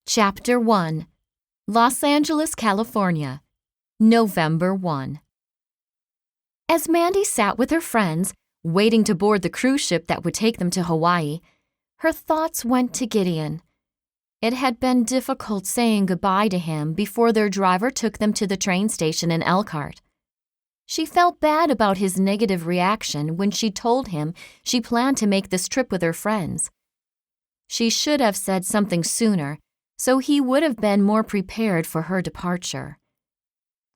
Chapter 1. Los Angeles, California, November 1. As Mandy sat with her friends, waiting to board the cruise ship that would take them to Hawaii, her thoughts went to Gideon. It had been difficult saying goodbye to him before their driver took them to the train station in Elkhart. She felt bad about his negative reaction when she told him she planned to make this trip with her friends. She should have said something sooner, so he would have been more prepared for her departure.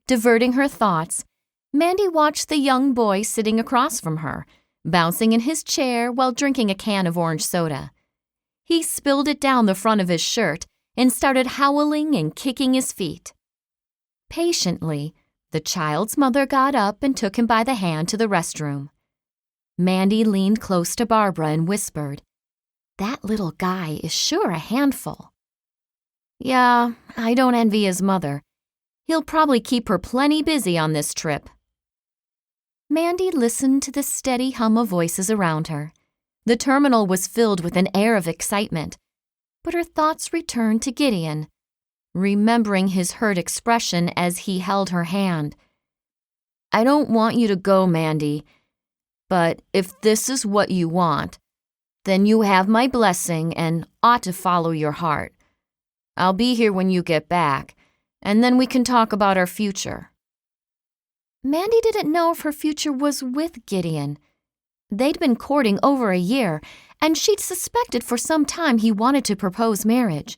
Diverting her thoughts, Mandy watched the young boy sitting across from her, bouncing in his chair while drinking a can of orange soda. He spilled it down the front of his shirt and started howling and kicking his feet. Patiently, the child's mother got up and took him by the hand to the restroom. Mandy leaned close to Barbara and whispered, "That little guy is sure a handful." "Yeah, I don't envy his mother. He'll probably keep her plenty busy on this trip." Mandy listened to the steady hum of voices around her. The terminal was filled with an air of excitement, but her thoughts returned to Gideon, remembering his hurt expression as he held her hand. "I don't want you to go, Mandy, but if this is what you want, then you have my blessing and ought to follow your heart. I'll be here when you get back, and then we can talk about our future." Mandy didn't know if her future was with Gideon. They'd been courting over a year, and she'd suspected for some time he wanted to propose marriage.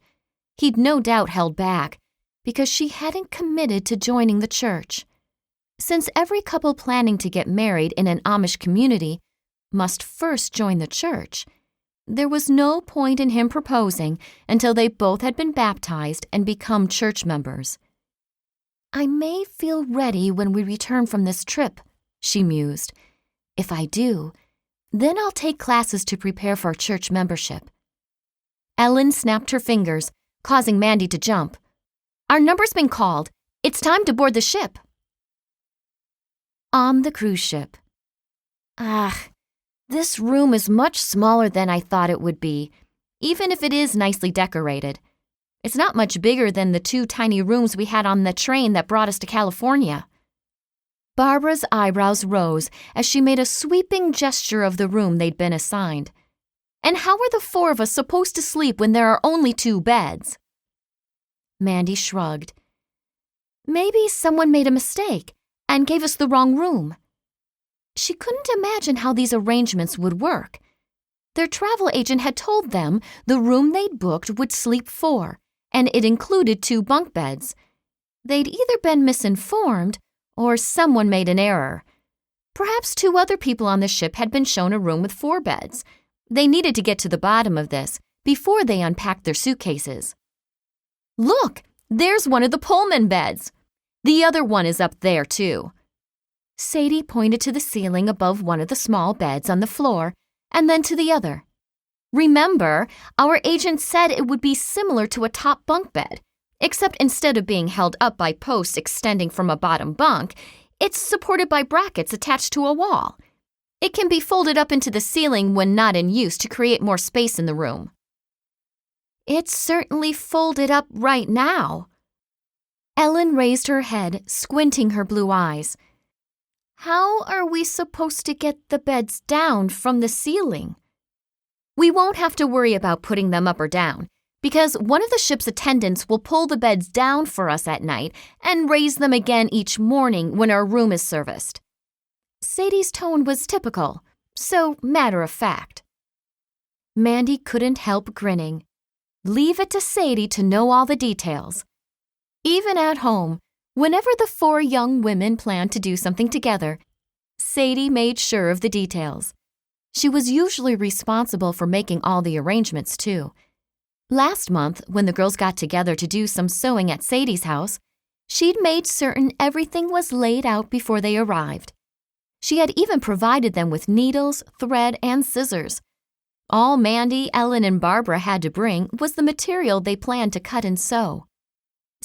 He'd no doubt held back, because she hadn't committed to joining the church. Since every couple planning to get married in an Amish community must first join the church, there was no point in him proposing until they both had been baptized and become church members. "I may feel ready when we return from this trip," she mused. "If I do, then I'll take classes to prepare for church membership." Ellen snapped her fingers, causing Mandy to jump. "Our number's been called. It's time to board the ship." On the cruise ship. This room is much smaller than I thought it would be, even if it is nicely decorated. It's not much bigger than the 2 tiny rooms we had on the train that brought us to California. Barbara's eyebrows rose as she made a sweeping gesture of the room they'd been assigned. "And how are the 4 of us supposed to sleep when there are only 2 beds?" Mandy shrugged. "Maybe someone made a mistake and gave us the wrong room." She couldn't imagine how these arrangements would work. Their travel agent had told them the room they'd booked would sleep 4, and it included 2 bunk beds. They'd either been misinformed or someone made an error. Perhaps 2 other people on the ship had been shown a room with 4 beds. They needed to get to the bottom of this before they unpacked their suitcases. "Look, there's one of the Pullman beds. The other one is up there, too." Sadie pointed to the ceiling above one of the small beds on the floor and then to the other. "Remember, our agent said it would be similar to a top bunk bed, except instead of being held up by posts extending from a bottom bunk, it's supported by brackets attached to a wall. It can be folded up into the ceiling when not in use to create more space in the room." "It's certainly folded up right now." Ellen raised her head, squinting her blue eyes. "How are we supposed to get the beds down from the ceiling?" "We won't have to worry about putting them up or down, because one of the ship's attendants will pull the beds down for us at night and raise them again each morning when our room is serviced." Sadie's tone was typical, so matter-of-fact. Mandy couldn't help grinning. Leave it to Sadie to know all the details. Even at home, whenever the 4 young women planned to do something together, Sadie made sure of the details. She was usually responsible for making all the arrangements, too. Last month, when the girls got together to do some sewing at Sadie's house, she'd made certain everything was laid out before they arrived. She had even provided them with needles, thread, and scissors. All Mandy, Ellen, and Barbara had to bring was the material they planned to cut and sew.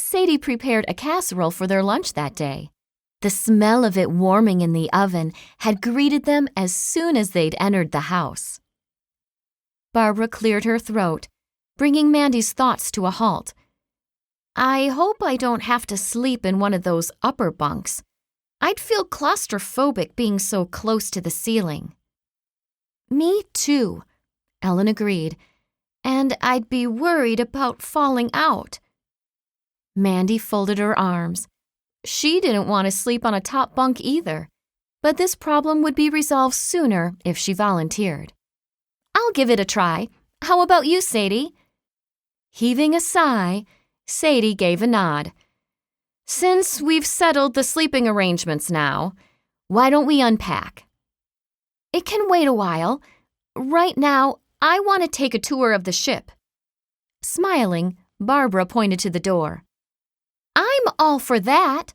Sadie prepared a casserole for their lunch that day. The smell of it warming in the oven had greeted them as soon as they'd entered the house. Barbara cleared her throat, bringing Mandy's thoughts to a halt. I hope I don't have to sleep in one of those upper bunks. I'd feel claustrophobic being so close to the ceiling. Me too, Ellen agreed, and I'd be worried about falling out. Mandy folded her arms. She didn't want to sleep on a top bunk either, but this problem would be resolved sooner if she volunteered. I'll give it a try. How about you, Sadie? Heaving a sigh, Sadie gave a nod. Since we've settled the sleeping arrangements now, why don't we unpack? It can wait a while. Right now, I want to take a tour of the ship. Smiling, Barbara pointed to the door. I'm all for that.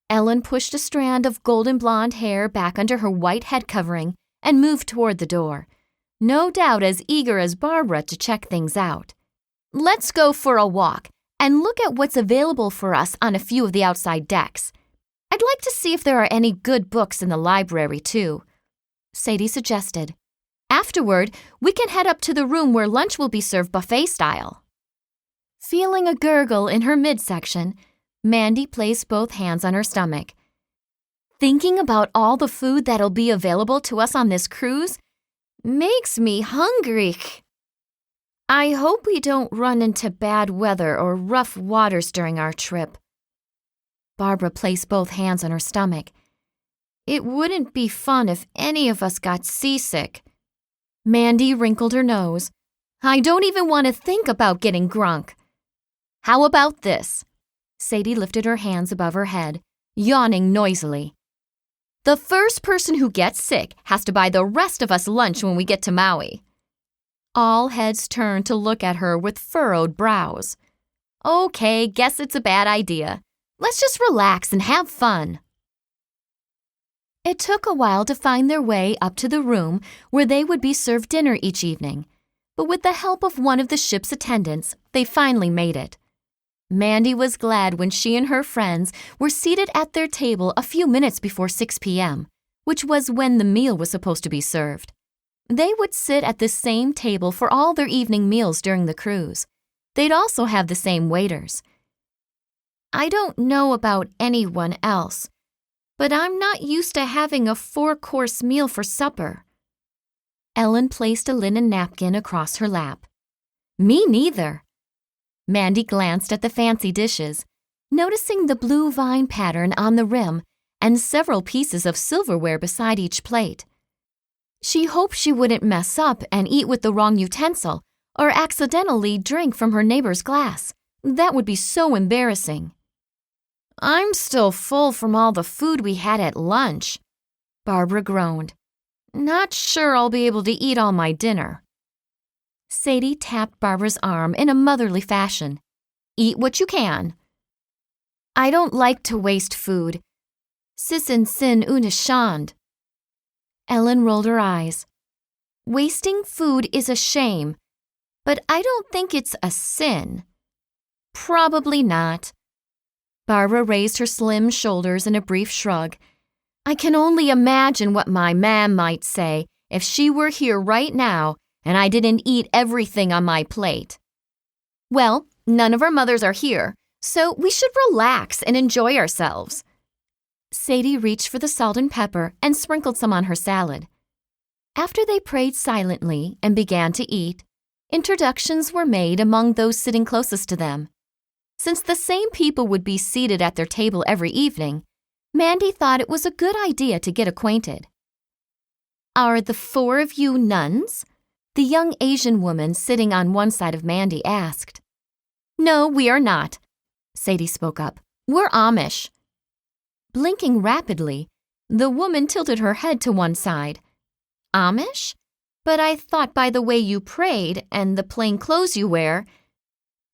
Ellen pushed a strand of golden blonde hair back under her white head covering and moved toward the door, no doubt as eager as Barbara to check things out. Let's go for a walk and look at what's available for us on a few of the outside decks. I'd like to see if there are any good books in the library, too, Sadie suggested. Afterward, we can head up to the room where lunch will be served buffet style. Feeling a gurgle in her midsection, Mandy placed both hands on her stomach. Thinking about all the food that'll be available to us on this cruise makes me hungry. I hope we don't run into bad weather or rough waters during our trip. Barbara placed both hands on her stomach. It wouldn't be fun if any of us got seasick. Mandy wrinkled her nose. I don't even want to think about getting grunk. How about this? Sadie lifted her hands above her head, yawning noisily. The first person who gets sick has to buy the rest of us lunch when we get to Maui. All heads turned to look at her with furrowed brows. Okay, guess it's a bad idea. Let's just relax and have fun. It took a while to find their way up to the room where they would be served dinner each evening, but with the help of one of the ship's attendants, they finally made it. Mandy was glad when she and her friends were seated at their table a few minutes before 6 p.m., which was when the meal was supposed to be served. They would sit at the same table for all their evening meals during the cruise. They'd also have the same waiters. I don't know about anyone else, but I'm not used to having a 4-course meal for supper. Ellen placed a linen napkin across her lap. Me neither. Mandy glanced at the fancy dishes, noticing the blue vine pattern on the rim and several pieces of silverware beside each plate. She hoped she wouldn't mess up and eat with the wrong utensil or accidentally drink from her neighbor's glass. That would be so embarrassing. I'm still full from all the food we had at lunch, Barbara groaned. Not sure I'll be able to eat all my dinner. Sadie tapped Barbara's arm in a motherly fashion. Eat what you can. I don't like to waste food. Sisin sin unishand. Ellen rolled her eyes. Wasting food is a shame, but I don't think it's a sin. Probably not. Barbara raised her slim shoulders in a brief shrug. I can only imagine what my mam might say if she were here right now and I didn't eat everything on my plate. Well, none of our mothers are here, so we should relax and enjoy ourselves. Sadie reached for the salt and pepper and sprinkled some on her salad. After they prayed silently and began to eat, introductions were made among those sitting closest to them. Since the same people would be seated at their table every evening, Mandy thought it was a good idea to get acquainted. Are the 4 of you nuns? The young Asian woman sitting on one side of Mandy asked. No, we are not, Sadie spoke up. We're Amish. Blinking rapidly, the woman tilted her head to one side. Amish? But I thought by the way you prayed and the plain clothes you wear.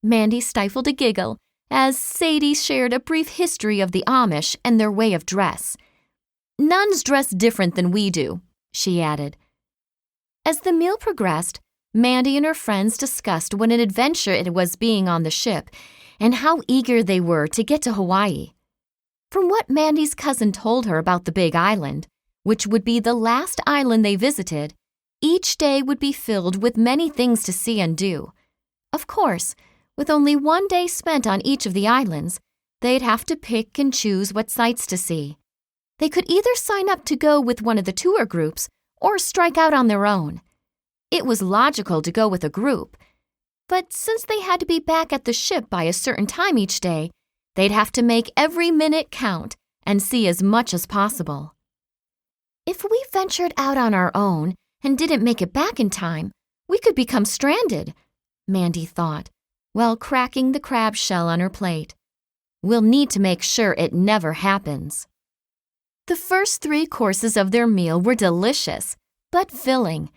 Mandy stifled a giggle as Sadie shared a brief history of the Amish and their way of dress. Nuns dress different than we do, she added. As the meal progressed, Mandy and her friends discussed what an adventure it was being on the ship and how eager they were to get to Hawaii. From what Mandy's cousin told her about the Big Island, which would be the last island they visited, each day would be filled with many things to see and do. Of course, With only one day spent on each of the islands, they'd have to pick and choose what sights to see. They could either sign up to go with one of the tour groups or strike out on their own. It was logical to go with a group, but since they had to be back at the ship by a certain time each day, they'd have to make every minute count and see as much as possible. If we ventured out on our own and didn't make it back in time, we could become stranded, Mandy thought, while cracking the crab shell on her plate. We'll need to make sure it never happens. The first 3 courses of their meal were delicious, but filling.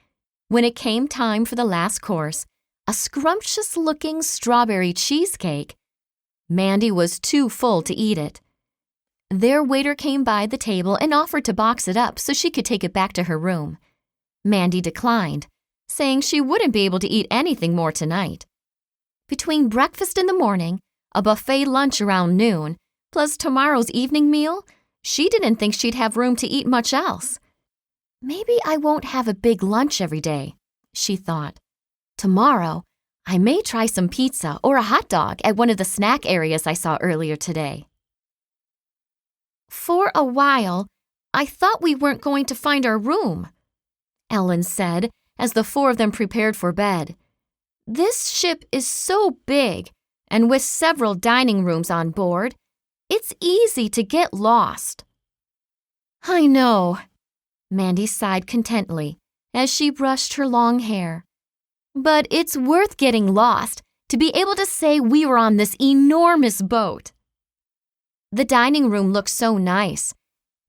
When it came time for the last course, a scrumptious-looking strawberry cheesecake, Mandy was too full to eat it. Their waiter came by the table and offered to box it up so she could take it back to her room. Mandy declined, saying she wouldn't be able to eat anything more tonight. Between breakfast in the morning, a buffet lunch around noon, plus tomorrow's evening meal, she didn't think she'd have room to eat much else. Maybe I won't have a big lunch every day, she thought. Tomorrow, I may try some pizza or a hot dog at one of the snack areas I saw earlier today. For a while, I thought we weren't going to find our room, Ellen said as the 4 of them prepared for bed. This ship is so big, and with several dining rooms on board, it's easy to get lost. I know, Mandy sighed contentedly as she brushed her long hair. But it's worth getting lost to be able to say we were on this enormous boat. The dining room looked so nice.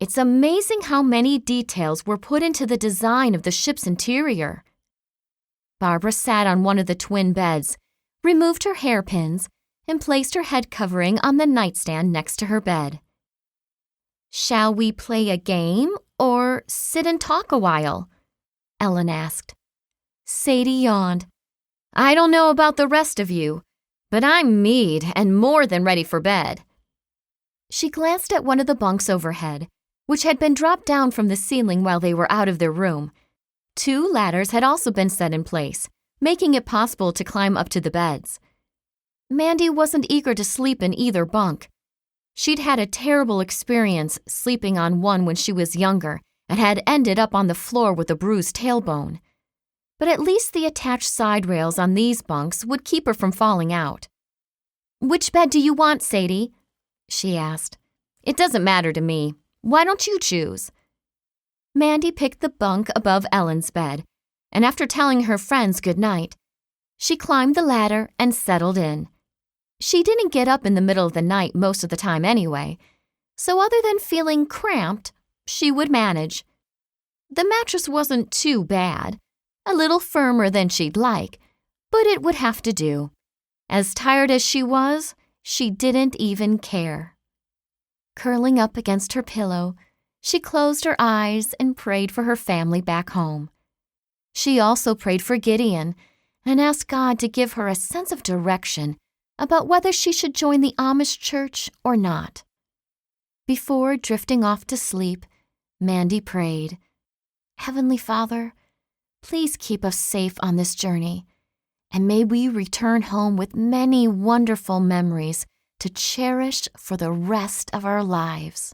It's amazing how many details were put into the design of the ship's interior. Barbara sat on one of the twin beds, removed her hairpins, and placed her head covering on the nightstand next to her bed. Shall we play a game or sit and talk a while? Ellen asked. Sadie yawned. I don't know about the rest of you, but I'm mead and more than ready for bed. She glanced at one of the bunks overhead, which had been dropped down from the ceiling while they were out of their room. 2 ladders had also been set in place, making it possible to climb up to the beds. Mandy wasn't eager to sleep in either bunk. She'd had a terrible experience sleeping on one when she was younger and had ended up on the floor with a bruised tailbone. But at least the attached side rails on these bunks would keep her from falling out. Which bed do you want, Sadie? She asked. It doesn't matter to me. Why don't you choose? Mandy picked the bunk above Ellen's bed, and after telling her friends good night, she climbed the ladder and settled in. She didn't get up in the middle of the night most of the time anyway, so other than feeling cramped, she would manage. The mattress wasn't too bad, a little firmer than she'd like, but it would have to do. As tired as she was, she didn't even care. Curling up against her pillow, she closed her eyes and prayed for her family back home. She also prayed for Gideon and asked God to give her a sense of direction about whether she should join the Amish church or not. Before drifting off to sleep, Mandy prayed, Heavenly Father, please keep us safe on this journey, and may we return home with many wonderful memories to cherish for the rest of our lives.